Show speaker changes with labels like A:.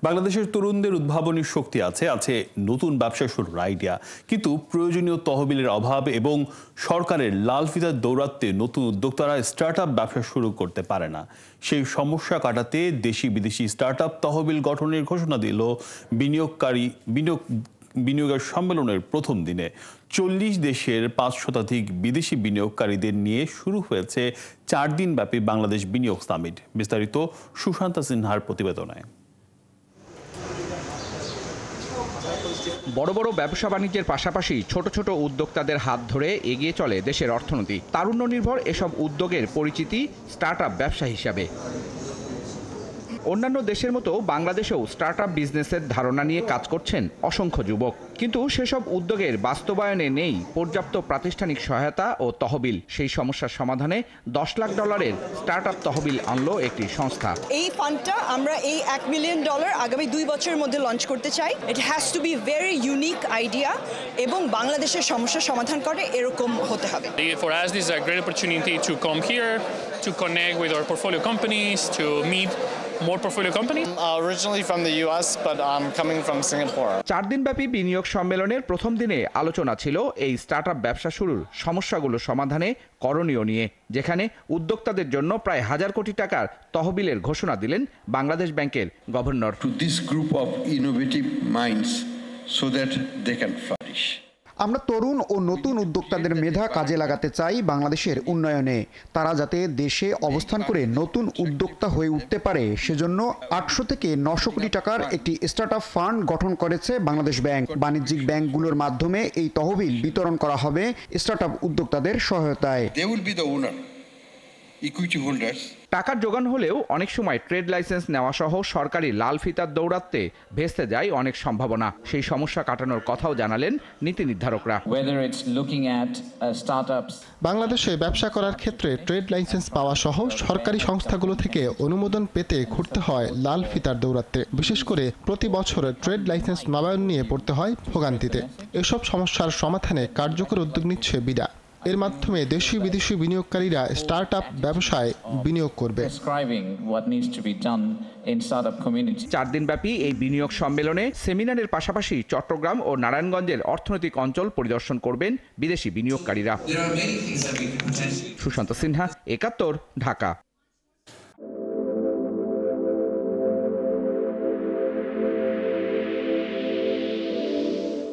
A: বাংলাদেশের তরুণদের উদ্ভাবনী শক্তি আছে নতুন ব্যবসা শুরুর আইডিয়া, কিন্তু প্রয়োজনীয় তহবিলের অভাব এবং সরকারের লাল ফিতার দৌরাত্ম্যে নতুন উদ্যোক্তারা স্টার্টআপ ব্যবসা শুরু করতে পারে না। সেই সমস্যা কাটাতে দেশি বিদেশি স্টার্টআপ তহবিল গঠনের ঘোষণা দিল বিনিয়োগের সম্মেলনের প্রথম দিনে। 40 দেশের 5 শতাধিক বিদেশি বিনিয়োগকারীদের নিয়ে শুরু হয়েছে 4 দিনব্যাপী বাংলাদেশ বিনিয়োগ সামিট। বিস্তারিত সুশান্ত সিনহার প্রতিবেদনে।
B: বড় বড় ব্যবসা বাণিজ্যের পাশাপাশি ছোট ছোট উদ্যোক্তাদের হাত ধরে এগিয়ে চলে দেশের অর্থনীতি। তারুণ্য নির্ভর এসব উদ্যোগের পরিচিতি স্টার্টআপ ব্যবসা হিসাবে। অন্যান্য দেশের মতো বাংলাদেশেও স্টার্টআপ বিজনেসের ধারণা নিয়ে কাজ করছেন অসংখ্য যুবক, কিন্তু সেসব উদ্যোগের বাস্তবায়নে নেই পর্যাপ্ত প্রাতিষ্ঠানিক সহায়তা ও তহবিল। সেই সমস্যার সমাধানে $10 লাখ স্টার্টআপ তহবিল আনলো একটি সংস্থা।
C: এই ফান্ডটা আমরা এই $1 মিলিয়ন আগামী 2 বছরের মধ্যে লঞ্চ করতে চাই। It has to be very unique idea এবং বাংলাদেশের সমস্যার সমাধান করে এরকম হতে হবে।
D: For us, this is a great opportunity to come here, to connect with our portfolio companies, to meet more portfolio companies.
E: Originally from the US, but I'm coming from Singapore.
B: 4 দিনব্যাপী বিনিয়োগ সম্মেলনের প্রথম দিনে আলোচনা ছিল এই স্টার্টআপ ব্যবসা শুরুর সমস্যাগুলো সমাধানে করণীয় নিয়ে, যেখানে উদ্যোক্তাদের জন্য প্রায় 1000 কোটি টাকার তহবিলের ঘোষণা দিলেন বাংলাদেশ ব্যাংকের governor.
F: To this group of innovative minds so that they can flourish.
G: আমরা তরুণ ও নতুন উদ্যোক্তাদের মেধা কাজে লাগাতে চাই বাংলাদেশের উন্নয়নে। তারা যাতে দেশে অবস্থান করে নতুন উদ্যোক্তা হয়ে উঠতে পারে, সেজন্য 800 থেকে 900 কোটি টাকার একটি স্টার্টআপ ফান্ড গঠন করেছে বাংলাদেশ ব্যাংক। বাণিজ্যিক ব্যাংকগুলোর মাধ্যমে এই তহবিল বিতরণ করা হবে স্টার্টআপ উদ্যোক্তাদের সহায়তায়।
F: They will be the owner, equity holders.
B: টাকার যোগান হলেও অনেক সময় ট্রেড লাইসেন্স নেওয়া সহ সরকারি লাল ফিতার দৌরাত্ম্যে ভেস্তে যায় অনেক সম্ভাবনা। সেই সমস্যা কাটানোর কথাও জানালেন নীতি নির্ধারকরা।
H: বাংলাদেশে ব্যবসা করার ক্ষেত্রে ট্রেড লাইসেন্স পাওয়া সহ সরকারি সংস্থাগুলো থেকে অনুমোদন পেতে ঘুরতে হয় লাল ফিতার দৌরাত্ম্যে। বিশেষ করে প্রতি বছর ট্রেড লাইসেন্স নবায়ন নিয়ে পড়তে হয় ভোগান্তিতে। এসব সমস্যার সমাধানে কার্যকর উদ্যোগ নিচ্ছে বিডা। এর মাধ্যমে দেশি বিদেশি বিনিয়োগকারীরা স্টার্টআপ ব্যবসায় বিনিয়োগ করবে।
B: 4 দিনব্যাপী এই বিনিয়োগ সম্মেলনে সেমিনারের পাশাপাশি চট্টগ্রাম ও নারায়ণগঞ্জের অর্থনৈতিক অঞ্চল পরিদর্শন করবেন বিদেশি বিনিয়োগকারীরা। সুশান্ত সিনহা, 71, ঢাকা।